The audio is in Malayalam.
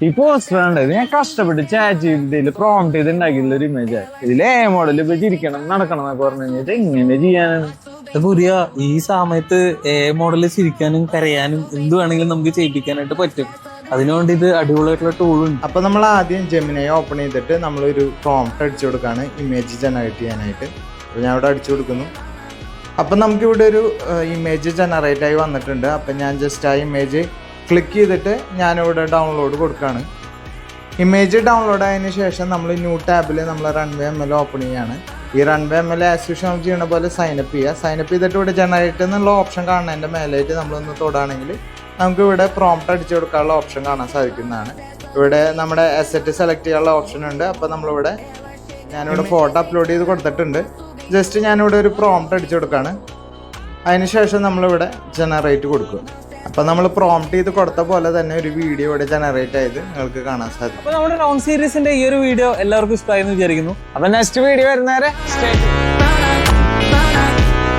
ഈ പോസ്റ്റർ ഉണ്ട് ഞാൻ കഷ്ടപ്പെട്ട് ചാറ്റ് പ്രോംപ്റ്റ് ചെയ്ത് ഉണ്ടാക്കിയുള്ള ഒരു ഇമേജ്. ഇതിലെ മോഡൽ ഇപ്പൊ ചിരിക്കണം നടക്കണം എന്നൊക്കെ പറഞ്ഞു കഴിഞ്ഞാൽ എങ്ങനെ ചെയ്യാനാണ്? പുരിയ ഈ സമയത്ത് മോഡല് ചിരിക്കാനും കരയാനും എന്ത് വേണമെങ്കിലും നമുക്ക് ചെയ്യിപ്പിക്കാനായിട്ട് പറ്റും. അതിനുവേണ്ടി ഇത് അടിപൊളിയായിട്ടുള്ള ടൂളുണ്ട്. അപ്പൊ നമ്മൾ ആദ്യം ജെമിനി ഓപ്പൺ ചെയ്തിട്ട് നമ്മളൊരു പ്രോംപ്റ്റ് അടിച്ചു കൊടുക്കുകയാണ് ഇമേജ് ജനറേറ്റ് ചെയ്യാനായിട്ട്. അപ്പോൾ ഞാൻ ഇവിടെ അടിച്ചു കൊടുക്കുന്നു. അപ്പം നമുക്കിവിടെ ഒരു ഇമേജ് ജനറേറ്റ് ആയി വന്നിട്ടുണ്ട്. അപ്പം ഞാൻ ജസ്റ്റ് ആ ഇമേജ് ക്ലിക്ക് ചെയ്തിട്ട് ഞാനിവിടെ ഡൗൺലോഡ് കൊടുക്കുകയാണ്. ഇമേജ് ഡൗൺലോഡ് ആയതിനു ശേഷം നമ്മൾ ന്യൂ ടാബിൽ നമ്മൾ റൺവേ ML ഓപ്പൺ ചെയ്യാണ്. ഈ റൺവേ ML ആസ് യൂഷ്വൽ ചെയ്യുന്ന പോലെ സൈനപ്പ് ചെയ്യുക. സൈനപ്പ് ചെയ്തിട്ട് ഇവിടെ ജനറേറ്റ് എന്നുള്ള ഓപ്ഷൻ കാണുന്നതിൻ്റെ മേലായിട്ട് നമ്മളൊന്ന് തൊടുകയാണെങ്കിൽ നമുക്ക് ഇവിടെ പ്രോംപ്റ്റ് അടിച്ചു കൊടുക്കാനുള്ള ഓപ്ഷൻ കാണാൻ സാധിക്കുന്നതാണ്. ഇവിടെ നമ്മുടെ അസറ്റ് സെലക്ട് ചെയ്യാനുള്ള ഓപ്ഷൻ ഉണ്ട്. അപ്പോൾ നമ്മളിവിടെ ഞാനിവിടെ ഫോട്ടോ അപ്ലോഡ് ചെയ്ത് കൊടുത്തിട്ടുണ്ട്. ജസ്റ്റ് ഞാനിവിടെ ഒരു പ്രോംപ്റ്റ് അടിച്ചു കൊടുക്കുകയാണ്. അതിനുശേഷം നമ്മളിവിടെ ജനറേറ്റ് കൊടുക്കുക. അപ്പോൾ നമ്മൾ പ്രോംപ്റ്റ് ചെയ്ത് കൊടുത്ത പോലെ തന്നെ ഒരു വീഡിയോ ഇവിടെ ജനറേറ്റ് ആയത് നിങ്ങൾക്ക് കാണാൻ സാധിക്കും. അപ്പോൾ നമ്മുടെ റൗണ്ട് സീരീസിന്റെ ഈ ഒരു വീഡിയോ എല്ലാവർക്കും ഇഷ്ടമായെന്ന് വിചാരിക്കുന്നു. അപ്പൊ നെക്സ്റ്റ് വീഡിയോ വരുന്നവരെ